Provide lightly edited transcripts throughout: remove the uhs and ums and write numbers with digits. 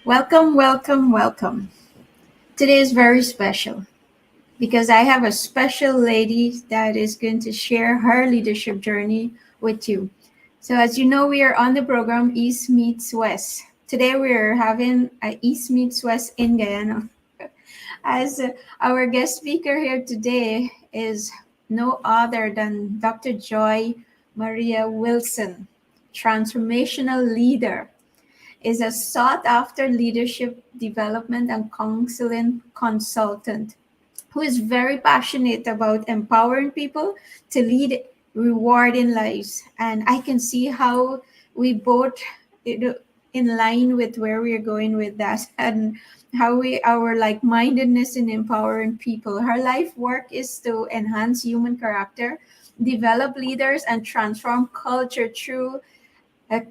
Welcome, welcome, welcome. Today is very special because I have a special lady that is going to share her leadership journey with you. So, as you know, we are on the program East Meets West. Today, we are having a East Meets West in Guyana. As our guest speaker here today is no other than Dr. Joy Maria Wilson, transformational leader, is a sought after leadership development and counseling consultant who is very passionate about empowering people to lead rewarding lives. And I can see how we both in line with where we're going with that and how we our like-mindedness in empowering people. Her life work is to enhance human character, develop leaders, and transform culture through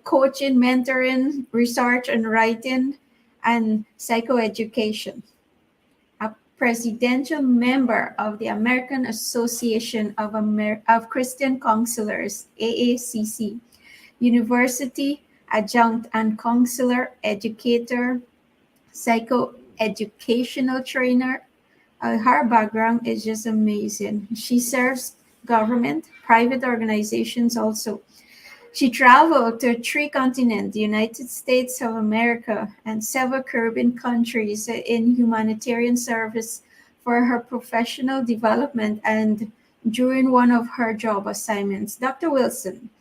coaching, mentoring, research and writing, and psychoeducation. A presidential member of the American Association of Christian Counselors, AACC, university adjunct and counselor, educator, psychoeducational trainer. Her background is just amazing. She serves government, private organizations also. She traveled to three continents, the United States of America, and several Caribbean countries in humanitarian service for her professional development and during one of her job assignments. Dr. Wilson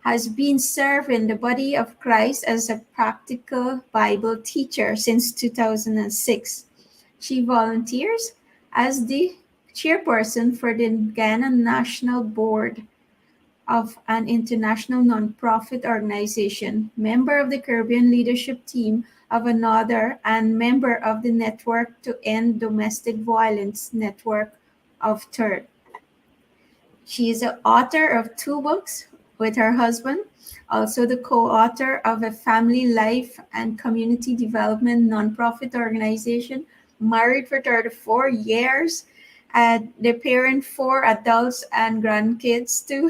has been serving the body of Christ as a practical Bible teacher since 2006. She volunteers as the chairperson for the Ghana National Board of an international nonprofit organization, member of the Caribbean leadership team of another, and member of the Network to End Domestic Violence Network of Third. She is the author of two books with her husband, also the co-author of a family life and community development nonprofit organization, married for 34 years, they parent four adults and grandkids too.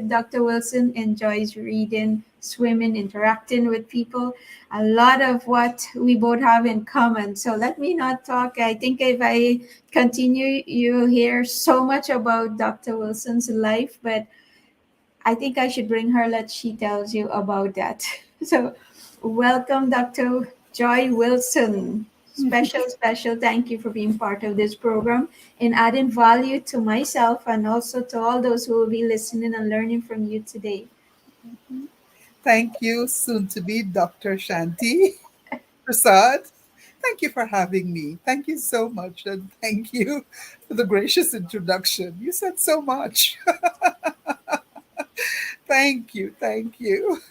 Dr. Wilson enjoys reading, swimming, interacting with people. A lot of what we both have in common. So let me not talk. I think if I continue, you hear so much about Dr. Wilson's life, but I think I should bring her. Let she tells you about that. So welcome, Dr. Joy Wilson. Special thank you for being part of this program and adding value to myself and also to all those who will be listening and learning from you today. Thank you, soon to be Dr. Shanti Prasad. Thank you for having me. Thank you so much. And thank you for the gracious introduction. You said so much. Thank you. Thank you.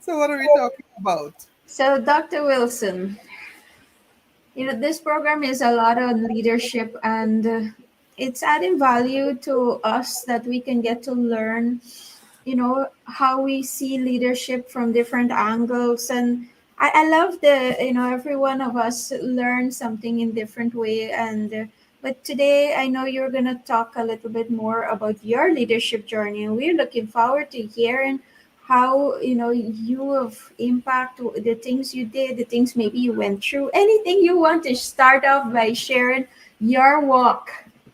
So, what are we talking about? So, Dr. Wilson, this program is a lot of leadership and it's adding value to us that we can get to learn how we see leadership from different angles. And I love the every one of us learn something in different way. And but today I know you're going to talk a little bit more about your leadership journey, and we're looking forward to hearing how you have impact the things you did, the things maybe you went through. Anything you want to start off by sharing your walk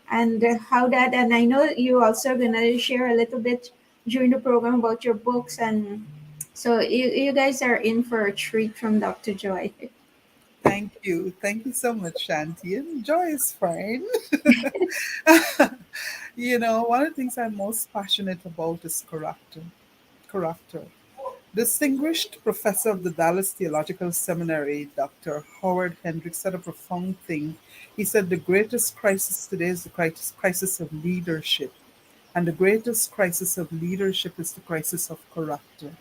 and how that. And I know you also gonna share a little bit during the program about your books. And so you guys are in for a treat from Dr. Joy. Thank you. Thank you so much, Shanti. And Joy is fine. One of the things I'm most passionate about is character. Character. Distinguished professor of the Dallas Theological Seminary, Dr. Howard Hendricks, said a profound thing. He said the greatest crisis today is the crisis of leadership. And the greatest crisis of leadership is the crisis of character.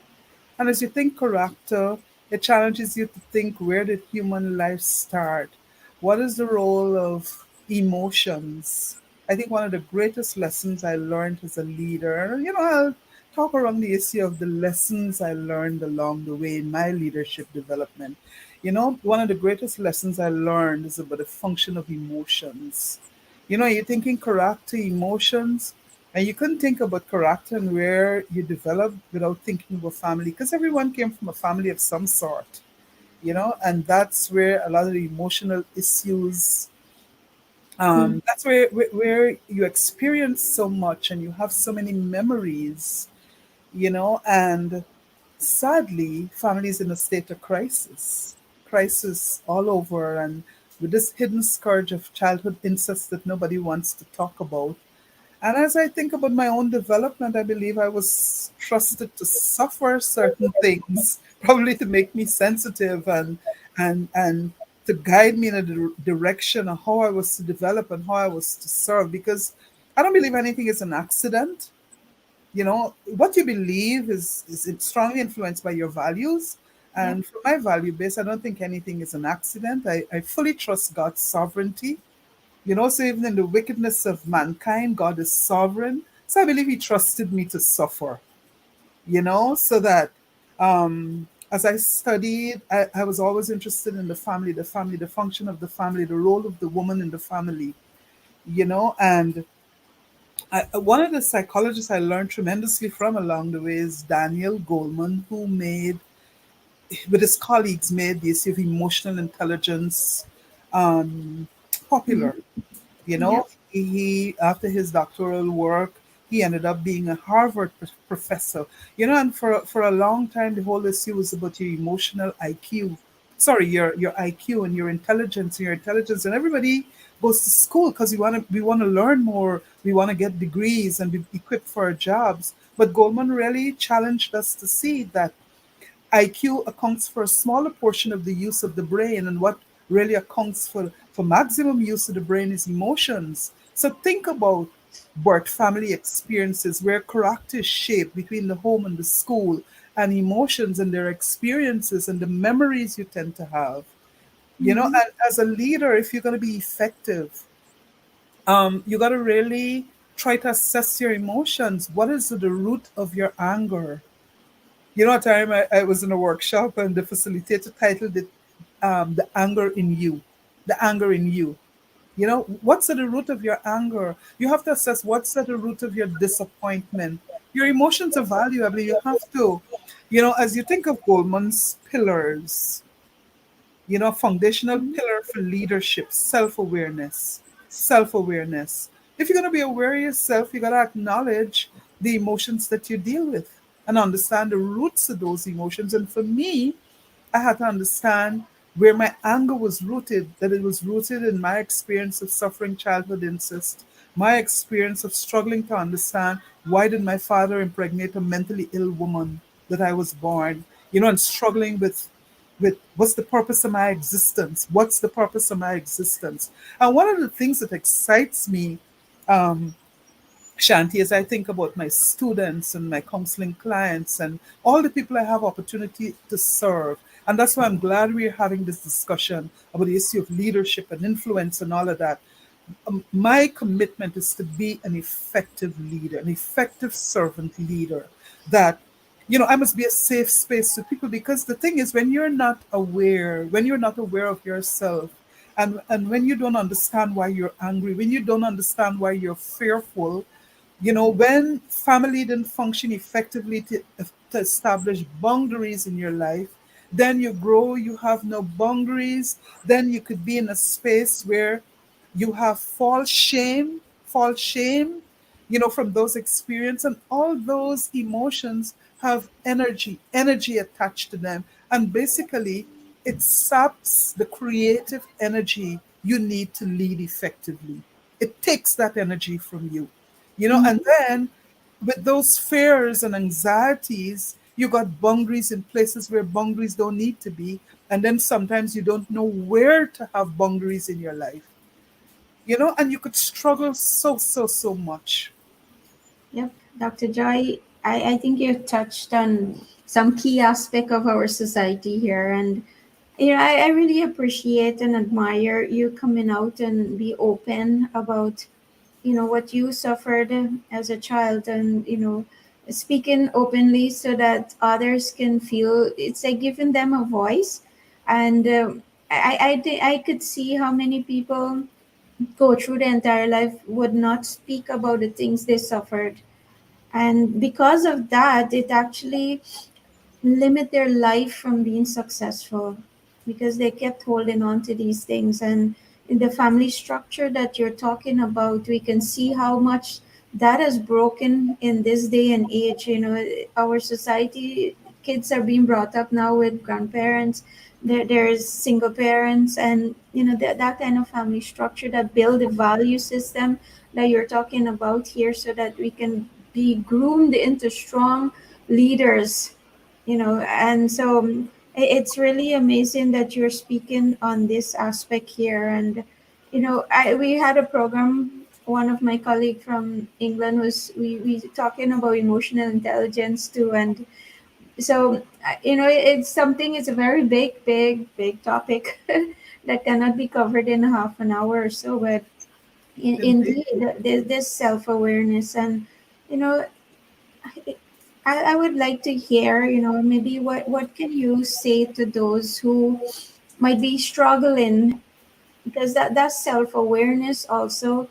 And as you think character, it challenges you to think, where did human life start? What is the role of emotions? I think one of the greatest lessons I learned as a leader, I'll talk around the issue of the lessons I learned along the way in my leadership development. One of the greatest lessons I learned is about the function of emotions. You're thinking character, emotions, and you couldn't think about character and where you develop without thinking about family, because everyone came from a family of some sort. and that's where a lot of the emotional issues, that's where you experience so much and you have so many memories, and sadly, families in a state of crisis all over, and with this hidden scourge of childhood incest that nobody wants to talk about. And as I think about my own development, I believe I was trusted to suffer certain things, probably to make me sensitive and to guide me in a direction of how I was to develop and how I was to serve. Because I don't believe anything is an accident. What you believe is strongly influenced by your values. Yep. And for my value base, I don't think anything is an accident. I fully trust God's sovereignty. So even in the wickedness of mankind, God is sovereign. So I believe He trusted me to suffer, so that as I studied, I was always interested in the family, the function of the family, the role of the woman in the family, and one of the psychologists I learned tremendously from along the way is Daniel Goleman, who with his colleagues, made the issue of emotional intelligence um, popular. Mm-hmm. You Yep. know, he after his doctoral work, he ended up being a Harvard professor. And for a long time, the whole issue was about your emotional IQ. Sorry, your IQ and your intelligence, and everybody goes to school because we want to learn more, we want to get degrees and be equipped for our jobs. But Goldman really challenged us to see that IQ accounts for a smaller portion of the use of the brain, and what really accounts for maximum use of the brain is emotions. So think about birth family experiences where character is shaped between the home and the school, and emotions and their experiences and the memories you tend to have. Mm-hmm. And as a leader, if you're going to be effective, you got to really try to assess your emotions. What is the root of your anger? At time I was in a workshop and the facilitator titled it "The Anger in You." The anger in you. What's at the root of your anger? You have to assess what's at the root of your disappointment. Your emotions are valuable. You have to, as you think of Goldman's pillars, foundational Mm-hmm. pillar for leadership, self-awareness. Self-awareness. If you're going to be aware of yourself, you got to acknowledge the emotions that you deal with and understand the roots of those emotions. And for me, I had to understand where my anger was rooted, that it was rooted in my experience of suffering childhood incest, my experience of struggling to understand why did my father impregnate a mentally ill woman that I was born, and struggling with what's the purpose of my existence? What's the purpose of my existence? And one of the things that excites me, um, Shanti, as I think about my students and my counseling clients and all the people I have opportunity to serve. And that's why I'm glad we're having this discussion about the issue of leadership and influence and all of that. My commitment is to be an effective leader, an effective servant leader. That, I must be a safe space to people, because the thing is, when you're not aware of yourself, and when you don't understand why you're angry, when you don't understand why you're fearful, when family didn't function effectively to establish boundaries in your life, then you grow, you have no boundaries, then you could be in a space where you have false shame, from those experiences, and all those emotions have energy attached to them. And basically, it saps the creative energy you need to lead effectively. It takes that energy from you. And Mm-hmm. then with those fears and anxieties, you got boundaries in places where boundaries don't need to be. And then sometimes you don't know where to have boundaries in your life, and you could struggle so much. Yep. Dr. Joy, I think you touched on some key aspect of our society here. And, I really appreciate and admire you coming out and be open about, what you suffered as a child, and, speaking openly so that others can feel it's like giving them a voice. And I could see how many people go through the entire life would not speak about the things they suffered, and because of that it actually limit their life from being successful. because they kept holding on to these things. And in the family structure that you're talking about, we can see how much that is broken in this day and age. Our society, kids are being brought up now with grandparents. There's single parents, and that kind of family structure that build a value system that you're talking about here, so that we can be groomed into strong leaders. And so it's really amazing that you're speaking on this aspect here. And we had a program. One of my colleague from England was we talking about emotional intelligence too. And so it's something, it's a very big topic that cannot be covered in half an hour or so. But Indeed. indeed, this self-awareness. And you know I would like to hear, maybe what can you say to those who might be struggling, because that's self-awareness also.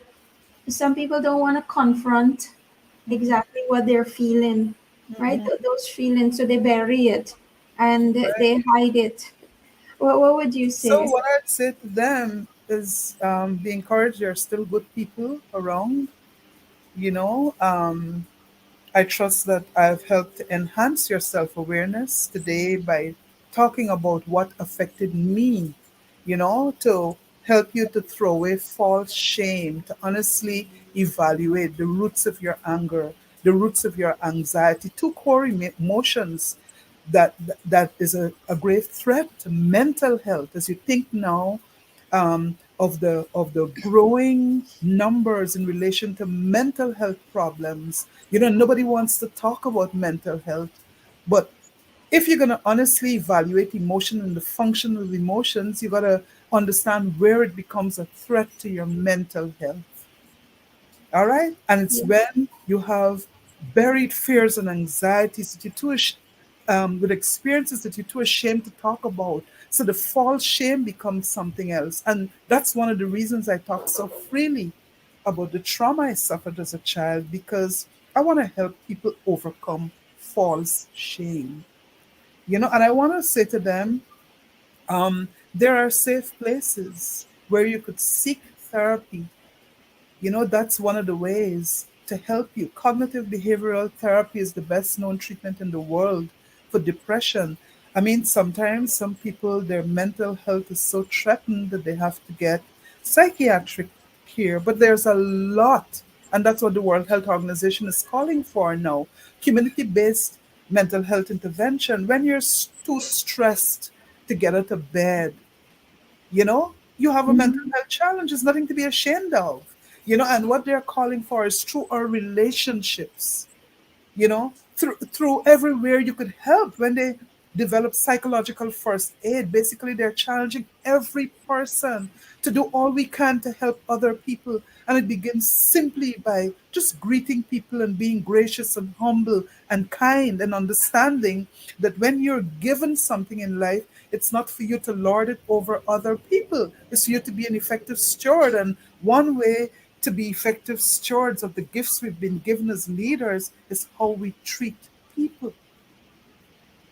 Some people don't want to confront exactly what they're feeling, right? Those feelings, so they bury it and they hide it. What would you So say? what I'd say to them is, be encouraged. There are still good people around. You know, I trust that I've helped to enhance your self awareness today by talking about what affected me, to help you to throw away false shame, to honestly evaluate the roots of your anger, the roots of your anxiety, two core emotions that is a grave threat to mental health. As you think now, of the growing numbers in relation to mental health problems. Nobody wants to talk about mental health, but if you're going to honestly evaluate emotion and the function of emotions, you got to understand where it becomes a threat to your mental health. All right. And it's Yeah, when you have buried fears and anxieties that you're with experiences that you're too ashamed to talk about. So the false shame becomes something else. And that's one of the reasons I talk so freely about the trauma I suffered as a child, because I want to help people overcome false shame. And I want to say to them, there are safe places where you could seek therapy. That's one of the ways to help you. Cognitive behavioral therapy is the best known treatment in the world for depression. I mean, sometimes some people, their mental health is so threatened that they have to get psychiatric care, but there's a lot, and that's what the World Health Organization is calling for now, community based mental health intervention. When you're too stressed to get out of bed, you have a mental hmm, health challenge. It's nothing to be ashamed of. And what they're calling for is through our relationships, through everywhere you could help. When they develop psychological first aid, basically they're challenging every person to do all we can to help other people. And it begins simply by just greeting people and being gracious and humble and kind and understanding that when you're given something in life, it's not for you to lord it over other people. It's for you to be an effective steward. And one way to be effective stewards of the gifts we've been given as leaders is how we treat people.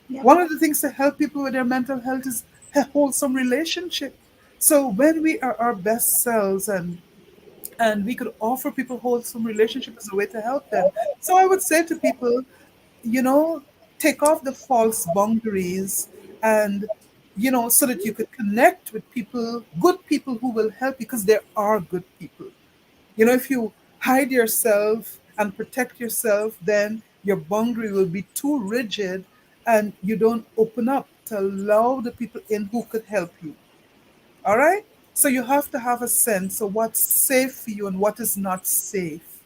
yep, One of the things to help people with their mental health is a wholesome relationship. So when we are our best selves, and we could offer people wholesome relationship as a way to help them. So I would say to people, you know, take off the false boundaries, and so that you could connect with people, good people who will help, because there are good people. If you hide yourself and protect yourself, then your boundary will be too rigid and you don't open up to allow the people in who could help you. All right? So you have to have a sense of what's safe for you and what is not safe.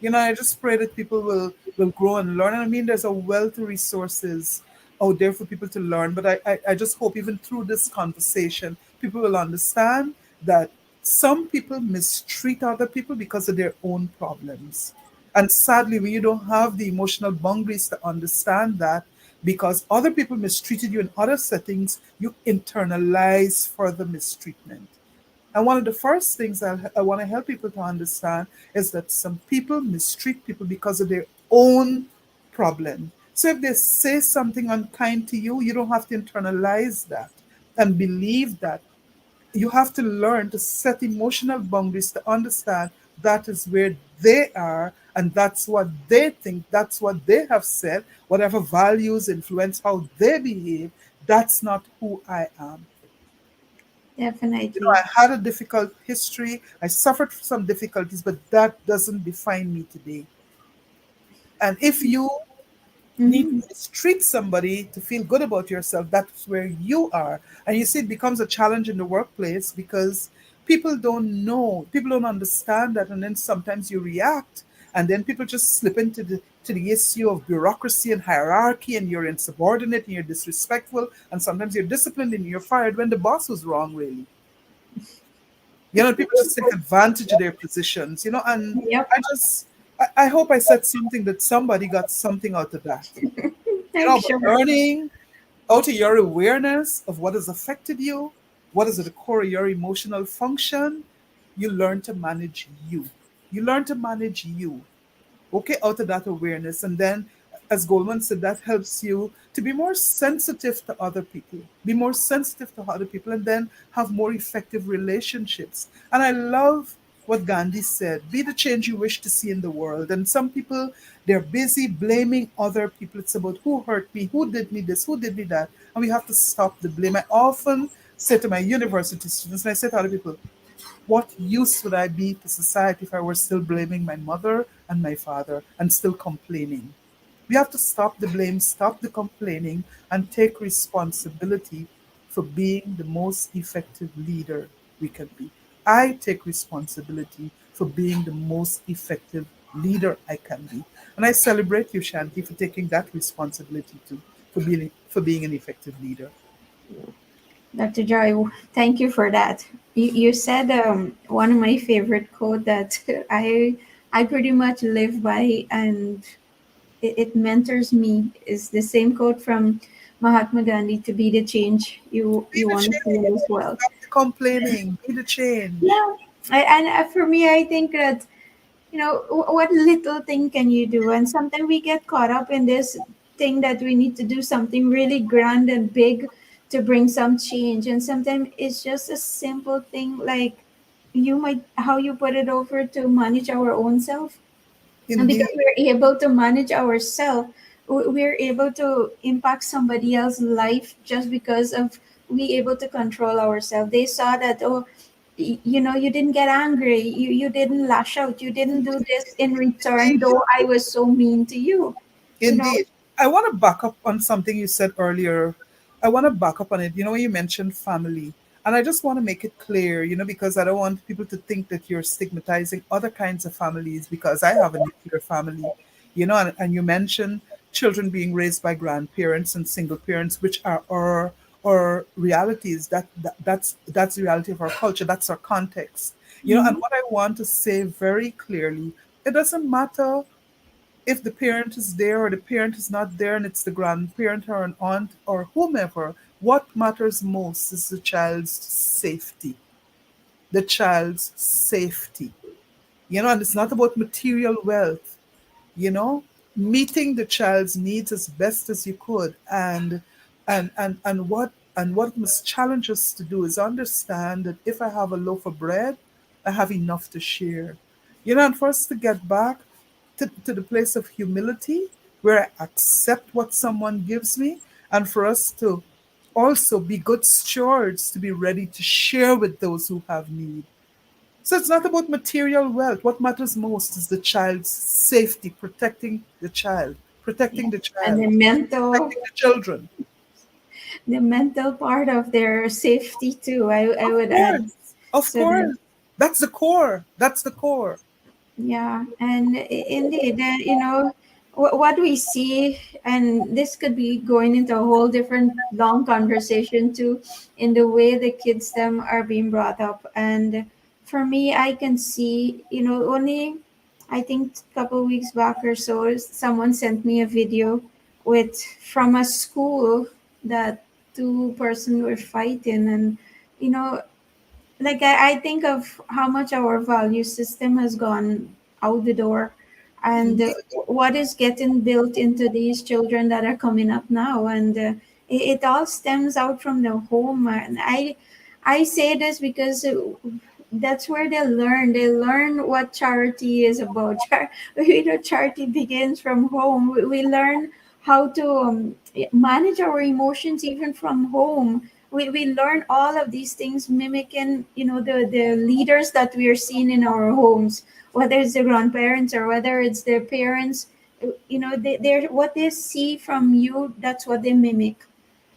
I just pray that people will grow and learn. And I mean, there's a wealth of resources out there for people to learn. But I just hope even through this conversation, people will understand that some people mistreat other people because of their own problems. And sadly, when you don't have the emotional boundaries to understand that, because other people mistreated you in other settings, you internalize further mistreatment. And one of the first things I want to help people to understand is that some people mistreat people because of their own problem. So if they say something unkind to you, you don't have to internalize that. and believe that. You have to learn to set emotional boundaries to understand that is where they are and that's what they think, that's what they have said, whatever values influence how they behave, that's not who I am. Definitely. I had a difficult history, I suffered some difficulties, but that doesn't define me today. And if you need to Hmm. mistreat somebody to feel good about yourself, that's where you are. And you see, it becomes a challenge in the workplace because people don't know, people don't understand that, and then sometimes you react, and then people just slip into the issue of bureaucracy and hierarchy, and you're insubordinate and you're disrespectful, and sometimes you're disciplined and you're fired when the boss was wrong, really. People just take advantage of their positions, and Yep. I hope I said something that somebody got something out of that. I'm But sure. learning out of your awareness of what has affected you, what is at the core of your emotional function, you learn to manage you. You learn to manage you. Okay, out of that awareness. And then, as Goldman said, that helps you to be more sensitive to other people, be more sensitive to other people, and then have more effective relationships. And I love what Gandhi said, be the change you wish to see in the world. And some people, they're busy blaming other people. It's about who hurt me, who did me this, who did me that. And we have to stop the blame. I often say to my university students, and I say to other people, what use would I be to society if I were still blaming my mother and my father and still complaining? We have to stop the blame, stop the complaining, and take responsibility for being the most effective leader we can be. I take responsibility for being the most effective leader I can be. And I celebrate you, Shanti, for taking that responsibility too, for being an effective leader. Dr. Joy, thank you for that. You said one of my favorite quote that I pretty much live by, and it mentors me. Is the same quote from Mahatma Gandhi: "To be the change Be you the want to see in change. this world." Stop the complaining. Be the change. Yeah, and for me, I think that what little thing can you do, and sometimes we get caught up in this thing that we need to do something really grand and big to bring some change, and sometimes it's just a simple thing like you might how you put it over to manage our own self. And because Indeed. we're able to manage ourselves, we're able to impact somebody else's life just because of we able to control ourselves. They saw that, oh, you didn't get angry, you didn't lash out, you didn't do this in return, Indeed. though I was so mean to you you know Indeed. I want to back up on something you said earlier. I want to back up on it. You mentioned family. And I just want to make it clear, because I don't want people to think that you're stigmatizing other kinds of families because I have a nuclear family, and you mentioned children being raised by grandparents and single parents, which are our realities. That's the reality of our culture. That's our context. And Mhm. what I want to say very clearly, it doesn't matter if the parent is there or the parent is not there and it's the grandparent or an aunt or whomever, what matters most is the child's safety. The child's safety. And it's not about material wealth, you know, meeting the child's needs as best as you could. And what it must challenge us to do is understand that if I have a loaf of bread, I have enough to share. And for us to get back to the place of humility where I accept what someone gives me, and for us to also be good stewards to be ready to share with those who have need. So it's not about material wealth. What matters most is the child's safety, protecting the child, Yeah. protecting the And child, protecting the children. the mental part of their safety too, I Of would add. course, of So that, course. That's the core. That's the core. yeah, and indeed, what we see, and this could be going into a whole different long conversation too, in the way the kids them are being brought up. And for me, I can see, only I think a couple weeks back or so, someone sent me a video with from a school that two-person were fighting, and you know like I think of how much our value system has gone out the door, and Indeed. what is getting built into these children that are coming up now, and It all stems out from the home. And I say this because that's where they learn what charity is about. Charity begins from home. We learn how to manage our emotions even from home. We learn all of these things mimicking, the leaders that we are seeing in our homes, whether it's the grandparents or whether it's their parents. They're what they see from you, that's what they mimic.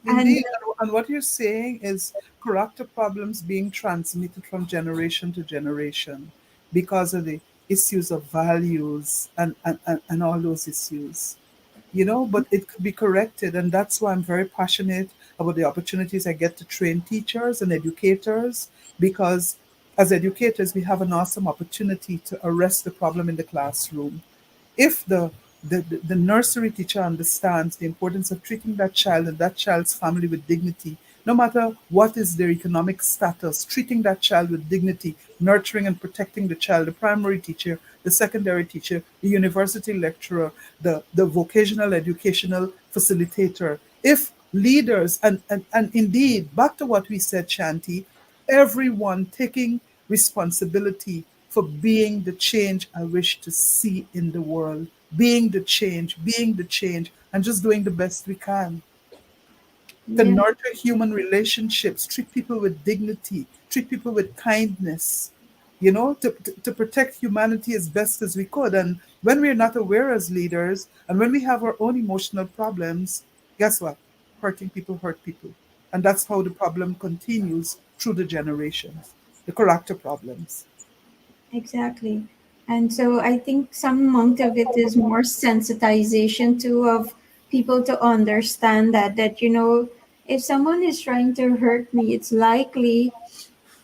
And Indeed, and what you're saying is character problems being transmitted from generation to generation because of the issues of values and all those issues. But it could be corrected, and that's why I'm very passionate about the opportunities I get to train teachers and educators, because as educators we have an awesome opportunity to arrest the problem in the classroom. If the nursery teacher understands the importance of treating that child and that child's family with dignity, no matter what is their economic status, treating that child with dignity, nurturing and protecting the child, the primary teacher, the secondary teacher, the university lecturer, the vocational educational facilitator, if leaders, and indeed, back to what we said, Shanti, everyone taking responsibility for being the change I wish to see in the world, being the change, and just doing the best we can to yeah, nurture human relationships, treat people with dignity, treat people with kindness, to protect humanity as best as we could. And when we're not aware as leaders, and when we have our own emotional problems, guess what? Hurting people hurt people. And that's how the problem continues through the generations, the character problems. exactly. And so I think some amount of it is more sensitization too, of people to understand that if someone is trying to hurt me, it's likely,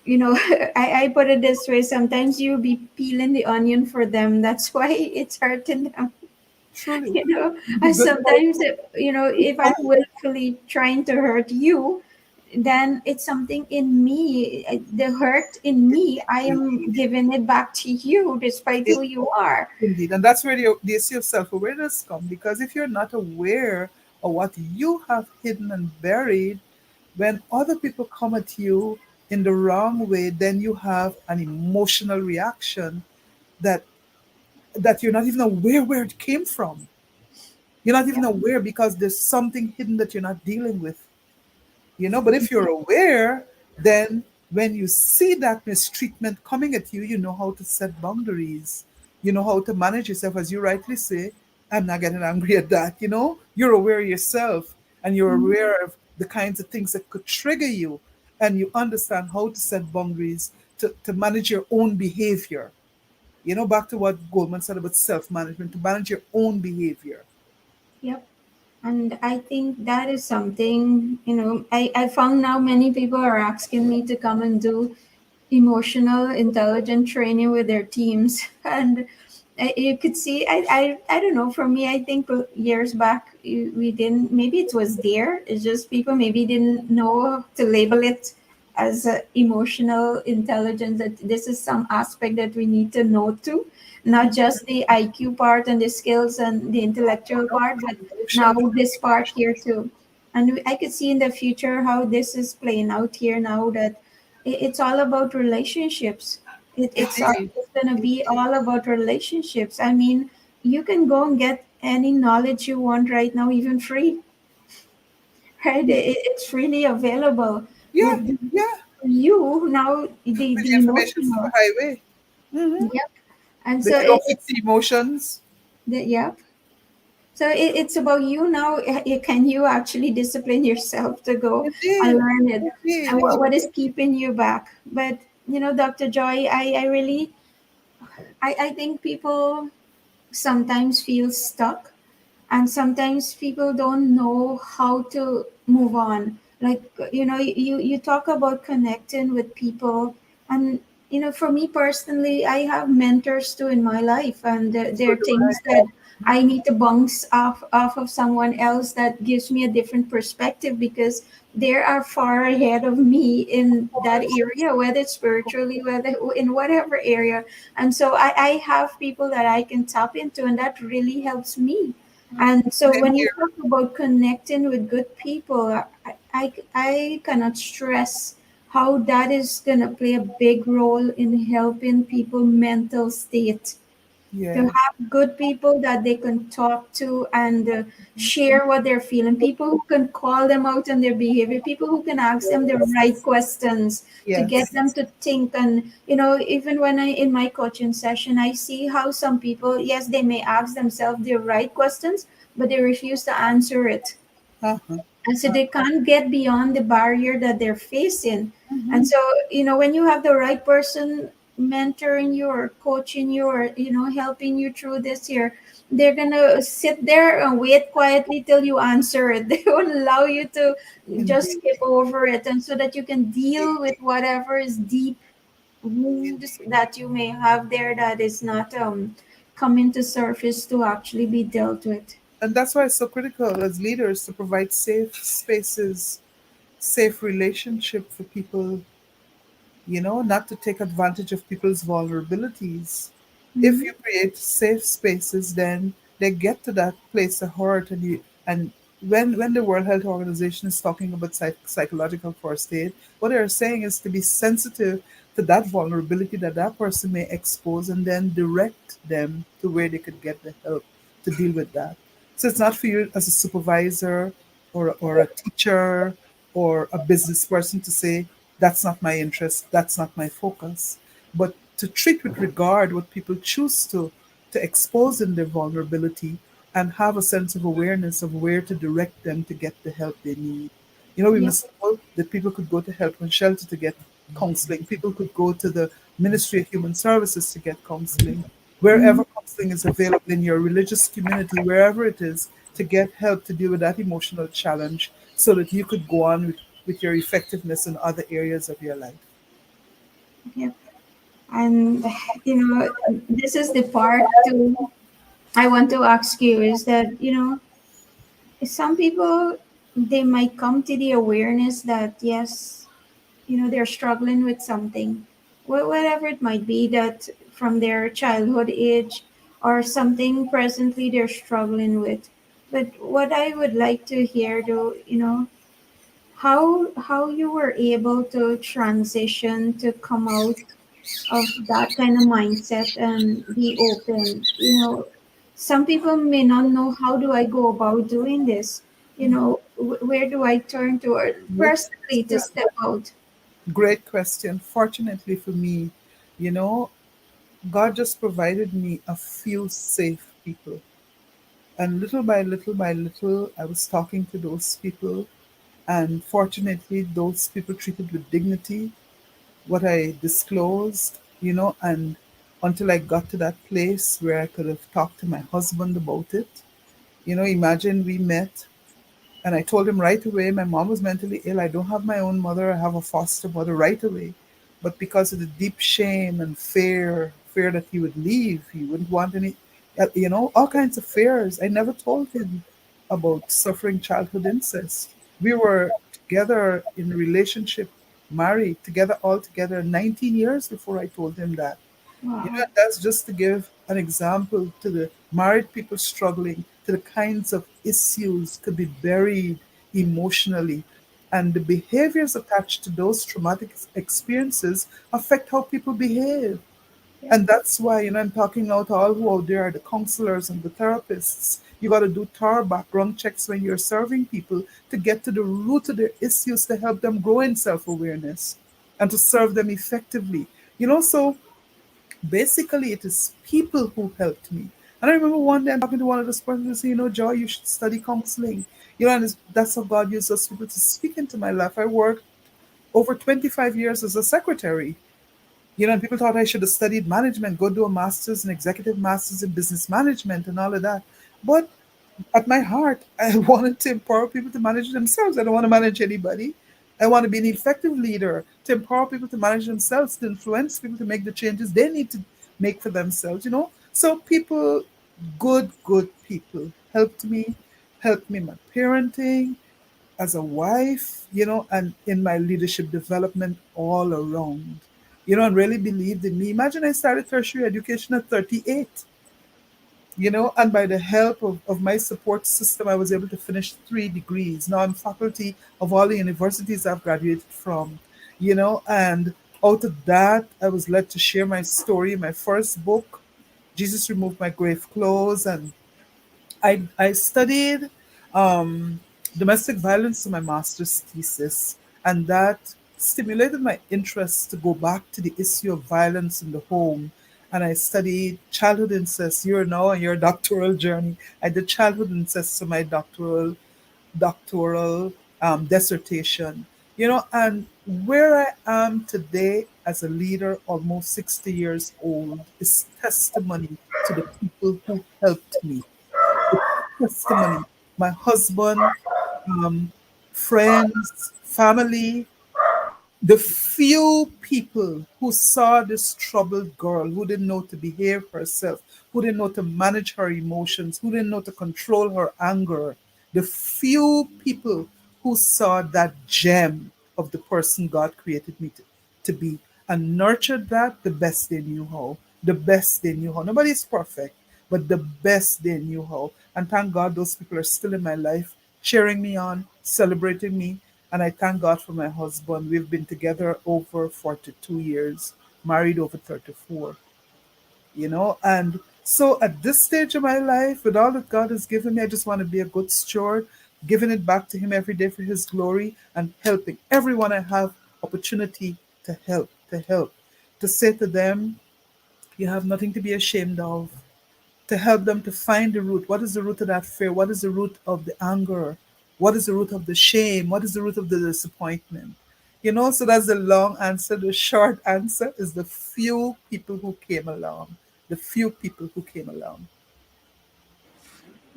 I put it this way, sometimes you'll be peeling the onion for them. That's why it's hurting them. Truly. I Without, sometimes, if I'm willfully trying to hurt you, then it's something in me, the hurt in me, I am giving it back to you despite who you are. Indeed, and that's where the issue of self-awareness come, because if you're not aware of what you have hidden and buried, when other people come at you in the wrong way, then you have an emotional reaction that you're not even aware where it came from. You're not even Yep. aware because there's something hidden that you're not dealing with. But if you're aware, then when you see that mistreatment coming at you, you know how to set boundaries. You know how to manage yourself, as you rightly say. I'm not getting angry at that. You're aware of yourself, and you're Mhm. aware of the kinds of things that could trigger you, and you understand how to set boundaries to manage your own behavior. Back to what Goldman said about self-management, to manage your own behavior. Yep. And I think that is something, I found now many people are asking me to come and do emotional intelligence training with their teams. And you could see, I don't know, for me, I think years back, we didn't, maybe it was there. It's just people maybe didn't know to label it as emotional intelligence, that this is some aspect that we need to know too, not just the IQ part and the skills and the intellectual part, but now Emotions. this part here too. And I could see in the future how this is playing out here now, that it's all about relationships. Indeed. It's going to be all about relationships. I mean, you can go and get any knowledge you want right now, even free, right? It's freely available. Yeah, But yeah. you now, With the the information emotional. superhighway. Mm-hmm. Yep. And But so you don't fix the emotions. yep. So it's about you now. Can you actually discipline yourself to go and Indeed. learn it? Indeed. And what is keeping you back? But, Dr. Joy, I really, I think people sometimes feel stuck, and sometimes people don't know how to move on. Like, you talk about connecting with people. And, for me personally, I have mentors too in my life, and there So are do things I. that I need to bounce off of someone else that gives me a different perspective, because they are far ahead of me in that area, whether spiritually, whether in whatever area. And so I have people that I can tap into, and that really helps me. And so Same when you here. talk about connecting with good people, I cannot stress how that is going to play a big role in helping people mental state, to Yeah. have good people that they can talk to and share what they're feeling, people who can call them out on their behavior, people who can ask them the right questions to get Yes. them to think. And even when I in my coaching session, I see how some people, yes, they may ask themselves the right questions, but they refuse to answer it, Uh-huh. and so they can't get beyond the barrier that they're facing. And Hmm. so when you have the right person mentoring you or coaching you or helping you through this here, they're gonna sit there and wait quietly till you answer it. They won't allow you to just Indeed. skip over it, and so that you can Indeed. deal with whatever is deep wounds Indeed. that you may have there that is not coming to surface to actually be dealt with. And that's why it's so critical as leaders to provide safe spaces, safe relationship for people, not to take advantage of people's vulnerabilities. If Mhm. you create safe spaces, then they get to that place of hurt, and when the World Health Organization is talking about psychological first aid, what they're saying is to be sensitive to that vulnerability that that person may expose, and then direct them to where they could get the help to deal with that. So it's not for you as a supervisor or a teacher or a business person to say, that's not my interest, that's not my focus. But to treat with regard what people choose to expose in their vulnerability and have a sense of awareness of where to direct them to get the help they need. We Yep. must know that people could go to Help and Shelter to get counseling. People could go to the Ministry of Human Services to get counseling. Mhm. Wherever counseling is available in your religious community, wherever it is, to get help to deal with that emotional challenge so that you could go on with your effectiveness in other areas of your life. Yep. And this is the part too I want to ask you, is that some people, they might come to the awareness that yes, they're struggling with something, whatever it might be, that from their childhood age or something presently they're struggling with. But what I would like to hear though, how you were able to transition to come out of that kind of mindset and be open. Some people may not know, how do I go about doing this? Where do I turn to, or Great personally to question. step out? Great question. Fortunately for me, you know, God just provided me a few safe people. And little by little, I was talking to those people. And fortunately, those people treated with dignity what I disclosed, and until I got to that place where I could have talked to my husband about it. Imagine we met and I told him right away my mom was mentally ill. I don't have my own mother, I have a foster mother right away. But because of the deep shame and fear that he would leave, he wouldn't want any, all kinds of fears. I never told him about suffering childhood incest. We were together in a relationship, married together, all together, 19 years before I told him that. Wow. That's just to give an example to the married people struggling, to the kinds of issues could be buried emotionally. And the behaviors attached to those traumatic experiences affect how people behave. Yep. And that's why, I'm talking out to all who out there are the counselors and the therapists. You got to do thorough background checks when you're serving people to get to the root of their issues to help them grow in self awareness and to serve them effectively. So basically it is people who helped me. And I remember one day I'm talking to one of those persons who said, Joy, you should study counseling. And that's how God used those people to speak into my life. I worked over 25 years as a secretary. And people thought I should have studied management, go do a master's and executive master's in business management and all of that. But at my heart, I wanted to empower people to manage themselves. I don't want to manage anybody. I want to be an effective leader to empower people to manage themselves, to influence people to make the changes they need to make for themselves. So people, good people, helped me in my parenting, as a wife, and in my leadership development all around, and really believed in me. Imagine I started tertiary education at 38. And by the help of my support system, I was able to finish 3 degrees. Now I'm faculty of all the universities I've graduated from, and out of that, I was led to share my story in my first book, Jesus Removed My Grave Clothes. And I studied um, domestic violence in my master's thesis, and that stimulated my interest to go back to the issue of violence in the home. And I studied childhood incest. You're now on your doctoral journey. I did childhood incest for my doctoral dissertation. And where I am today as a leader, almost 60 years old, is testimony to the people who helped me. It's testimony. My husband, um, friends, family, the few people who saw this troubled girl who didn't know to behave herself, who didn't know to manage her emotions, who didn't know to control her anger, the few people who saw that gem of the person God created me to be and nurtured that the best they knew how. The best they knew how. Nobody's perfect, but the best they knew how. And thank God those people are still in my life, cheering me on, celebrating me. And I thank God for my husband. We've been together over 42 years, married over 34. And so at this stage of my life, with all that God has given me, I just want to be a good steward, giving it back to Him every day for His glory and helping everyone I have opportunity to help, to say to them, you have nothing to be ashamed of, to help them to find the root. What is the root of that fear? What is the root of the anger? What is the root of the shame? What is the root of the disappointment? So that's the long answer. The short answer is the few people who came along. The few people who came along.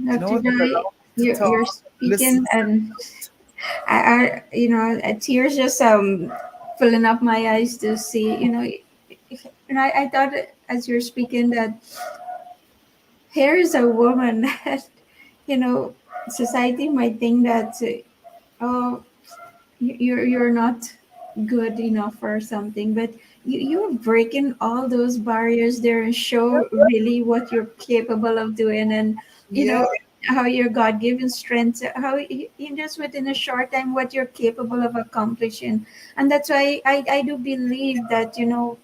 Dr. That Joy, allow me to you're talk, listen. speaking, and tears just filling up my eyes to see, and I thought as you're speaking that here is a woman that, you know, society might think that, oh, you're not good enough or something, but you're breaking all those barriers there and show really what you're capable of doing, and you Yeah, know how your god-given strength, how you just within a short time what you're capable of accomplishing. And that's why I do believe that,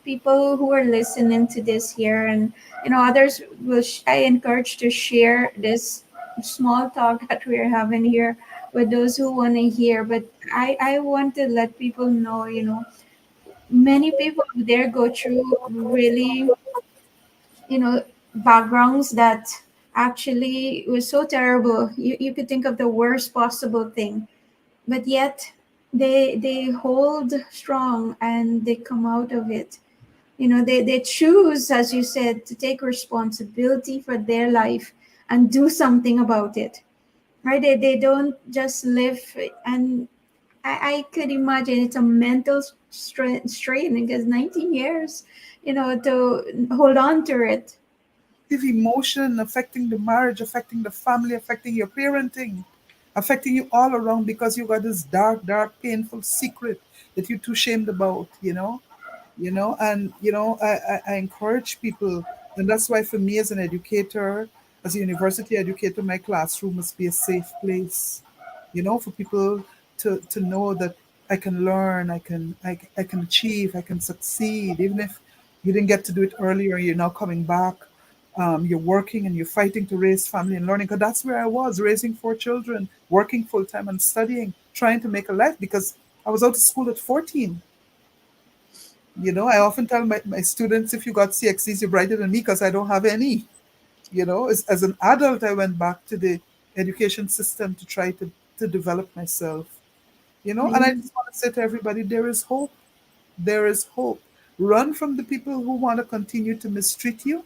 people who are listening to this here, and others will I encourage to share this small talk that we're having here with those who want to hear. But I want to let people know, many people there go through really, backgrounds that actually was so terrible. You could think of the worst possible thing, but yet they hold strong and they come out of it. They choose, as you said, to take responsibility for their life and do something about it, right? They don't just live. And I could imagine it's a mental strain because 19 years, to hold on to it. emotion affecting the marriage, affecting the family, affecting your parenting, affecting you all around because you got this dark, dark, painful secret that you're too ashamed about. And I encourage people, and that's why for me as an educator, as a university educator, my classroom must be a safe place, for people to know that I can learn, I can achieve, I can succeed, even if you didn't get to do it earlier, you're now coming back. You're working and you're fighting to raise family and learning, because that's where I was, raising 4 children, working full time and studying, trying to make a life, because I was out of school at 14. I often tell my students, if you got CXCs, you're brighter than me because I don't have any. As an adult, I went back to the education system to try to develop myself. And I just want to say to everybody, there is hope. There is hope. Run from the people who want to continue to mistreat you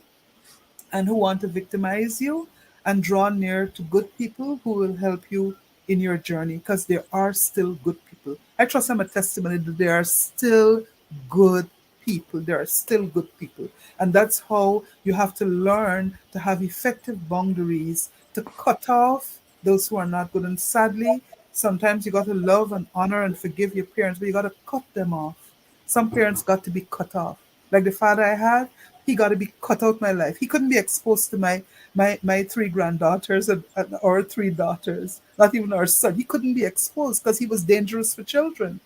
and who want to victimize you, and draw near to good people who will help you in your journey, because there are still good people. I trust I'm a testimony that there are still good people. There are still good people. And that's how you have to learn to have effective boundaries to cut off those who are not good. And sadly, sometimes you got to love and honor and forgive your parents, but you got to cut them off. Some parents got to be cut off. Like the father I had, He got to be cut out my life. He couldn't be exposed to my three granddaughters and our three daughters, not even our son. He couldn't be exposed because he was dangerous for children.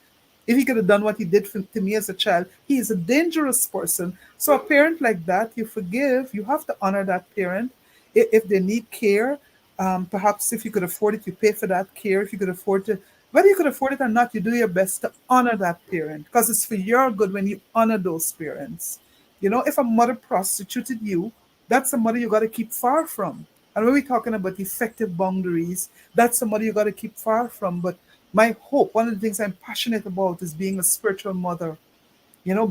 If he could have done what he did to me as a child, he is a dangerous person. So a parent like that, you forgive, you have to honor that parent. If they need care, perhaps if you could afford it, you pay for that care. If you could afford to, whether you could afford it or not, you do your best to honor that parent because it's for your good when you honor those parents. You know, if a mother prostituted you, that's a mother you got to keep far from. And when we're talking about effective boundaries, that's somebody you got to keep far from. But my hope, one of the things I'm passionate about is being a spiritual mother,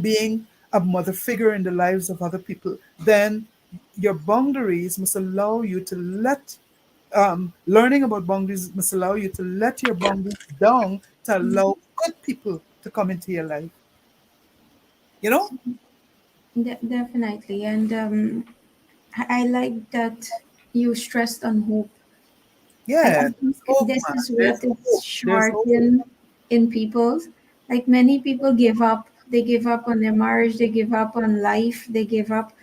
being a mother figure in the lives of other people. Then your boundaries must allow you to learning about boundaries must allow you to let your boundaries down to allow good people to come into your life. You know? Definitely. And I like that you stressed on hope. I Yeah, think there's hope, this man. is There's what is hope. There's short hope. in people. Like many people give up. They give up on their marriage. They give up on life. They give up,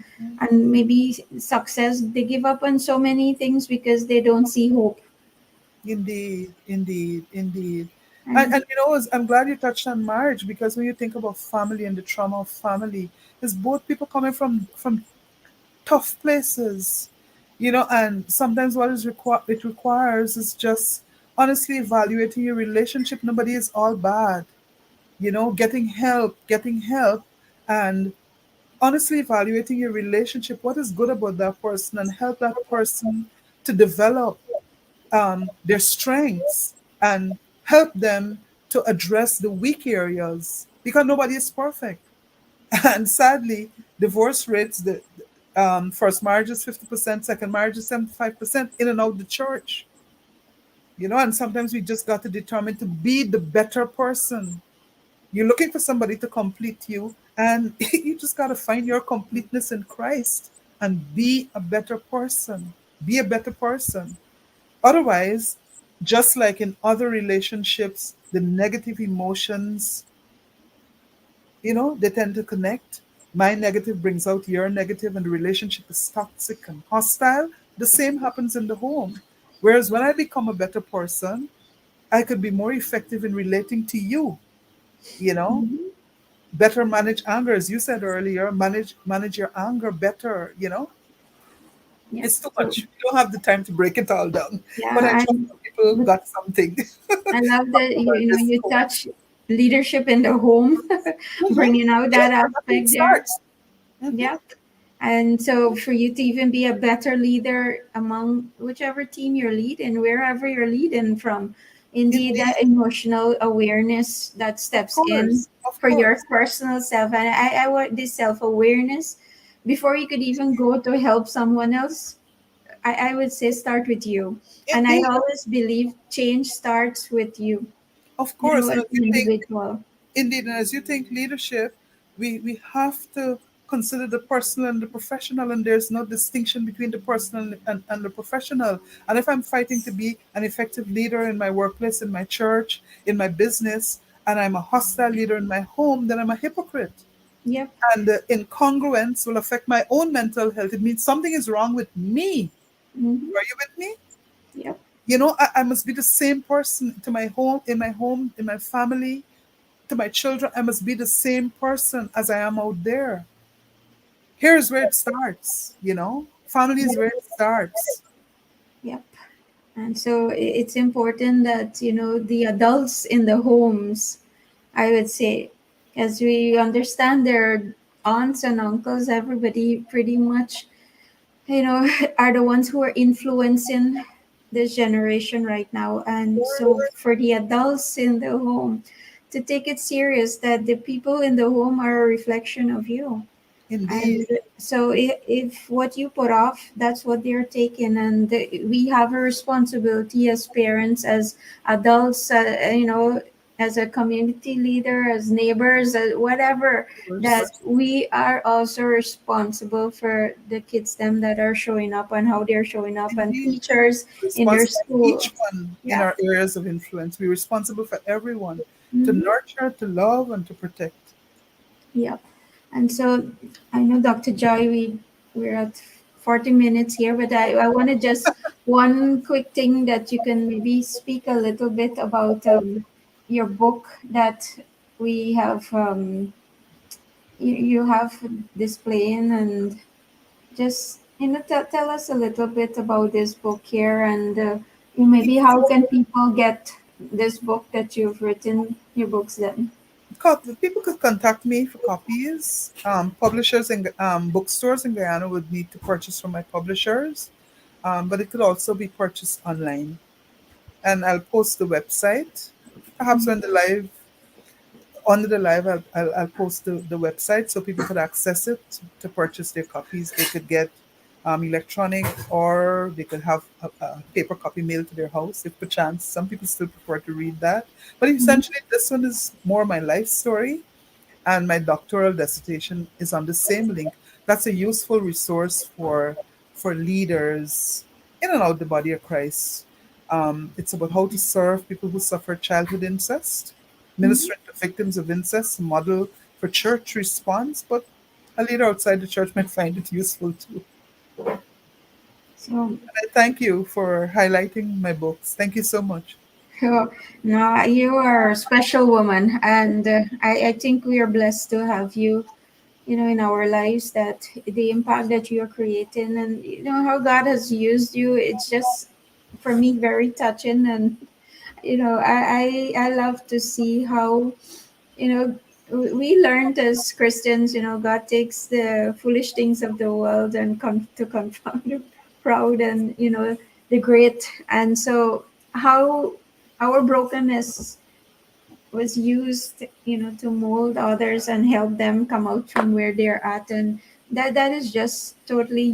and maybe success. They give up on so many things because they don't see hope. Indeed, indeed, indeed. And I'm glad you touched on marriage because when you think about family and the trauma of family, it's both people coming from tough places, and sometimes what it requires is just honestly evaluating your relationship. Nobody is all bad, getting help, and honestly evaluating your relationship. What is good about that person, and help that person to develop their strengths and help them to address the weak areas because nobody is perfect. And sadly, divorce rates, the first marriage is 50%, second marriage is 75% in and out the church. And sometimes we just got to determine to be the better person. You're looking for somebody to complete you, and you just got to find your completeness in Christ and be a better person. Be a better person. Otherwise, just like in other relationships, the negative emotions, they tend to connect. My negative brings out your negative, and the relationship is toxic and hostile. The same happens in the home. Whereas when I become a better person, I could be more effective in relating to you, you know, mhm, better manage anger, as you said earlier, manage your anger better. yeah, It's too so much. We don't have the time to break it all down. But I yeah, trust and that people but got something I love that about this you call. touch leadership in the home, bringing out Yeah, that nothing aspect there. starts. Hmm. Yeah. And so for you to even be a better leader among whichever team you're leading, wherever you're leading from, indeed that Indeed, emotional awareness that of steps in course, of for your course. personal self. And I want this self-awareness before you could even go to help someone else. I would say start with you. And I Indeed, always believe change starts with you, of course. And as as an you think, individual. indeed, and as you think leadership, we have to consider the personal and the professional, and there's no distinction between the personal and the professional. And if I'm fighting to be an effective leader in my workplace, in my church, in my business, and I'm a hostile leader in my home, then I'm a hypocrite. Yep. And the incongruence will affect my own mental health. It means something is wrong with me. Mm-hmm. Are you with me? Yep. I must be the same person to my home, in my family, to my children. I must be the same person as I am out there. Here's where it starts. Family is where Yep. it starts. Yep. And so it's important that, the adults in the homes, I would say, as we understand their aunts and uncles, everybody pretty much, are the ones who are influencing this generation right now. And so for the adults in the home to take it serious that the people in the home are a reflection of you. Indeed. And so if what you put off, that's what they're taking. And we have a responsibility as parents, as adults, as a community leader, as neighbors, as whatever, Of course. that we are also responsible for the kids them that are showing up and how they're showing up, and Indeed. teachers in their Responsible for school. each one in Yeah. our areas of influence. We're responsible for everyone to Hmm. nurture, to love, and to protect. Yep. And so I know, Dr. Joy, we're at 40 minutes here, but I want to just one quick thing that you can maybe speak a little bit about your book that we have you have displaying, and just tell us a little bit about this book here, and maybe how can people get this book that you've written, your books then. People could contact me for copies. Publishers and bookstores in Guyana would need to purchase from my publishers, but it could also be purchased online. And I'll post the website. Perhaps when the live under the live, I'll post the website so people could access it to purchase their copies. They could get electronic, or they could have a paper copy mailed to their house if perchance. Some people still prefer to read that. But essentially, this one is more my life story, and my doctoral dissertation is on the same link. That's a useful resource for leaders in and out the body of Christ. It's about how to serve people who suffer childhood incest, Mhm. ministering to victims of incest, a model for church response, but a leader outside the church might find it useful too. So I thank you for highlighting my books. Thank you so much. oh, no, you are a special woman, and I think we are blessed to have you, in our lives. That the impact that you are creating, and how God has used you, it's just for me very touching, and I love to see how we learned as Christians, God takes the foolish things of the world and to confound the proud, and the great. And so how our brokenness was used, to mold others and help them come out from where they're at. And that is just totally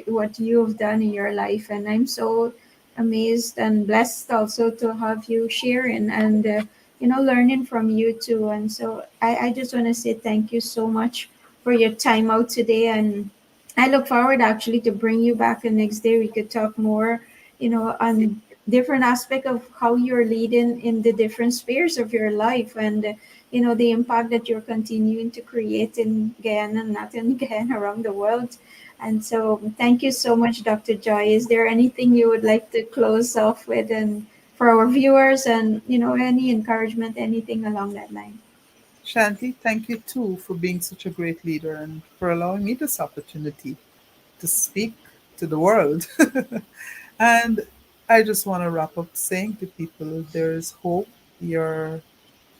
what you've done in your life. And I'm so amazed and blessed also to have you sharing, and learning from you too. And so I just want to say thank you so much for your time out today. And I look forward actually to bring you back the next day. We could talk more, on different aspect of how you're leading in the different spheres of your life, and the impact that you're continuing to create in Guyana, not in Guyana, around the world. And so thank you so much, Dr. Joy. Is there anything you would like to close off with, and for our viewers, and any encouragement, anything along that line? Shanti, thank you too for being such a great leader and for allowing me this opportunity to speak to the world. And I just want to wrap up saying to people there is hope. Your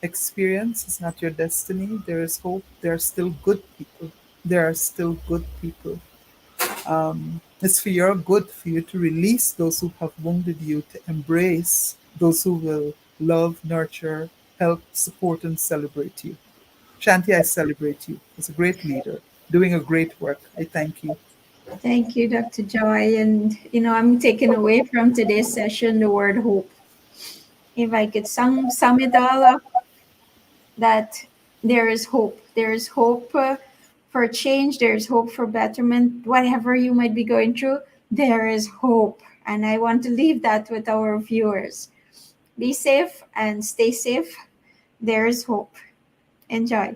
experience is not your destiny. There is hope. There are still good people. There are still good people. It's for your good for you to release those who have wounded you, to embrace those who will love, nurture, help, support, and celebrate you. Shanti, I celebrate you as a great leader, doing a great work. I thank you. Thank you, Dr. Joy. And I'm taking away from today's session the word hope. If I could sum it all up, that there is hope. There is hope for change. There is hope for betterment. Whatever you might be going through, there is hope. And I want to leave that with our viewers. Be safe and stay safe. There is hope. Enjoy.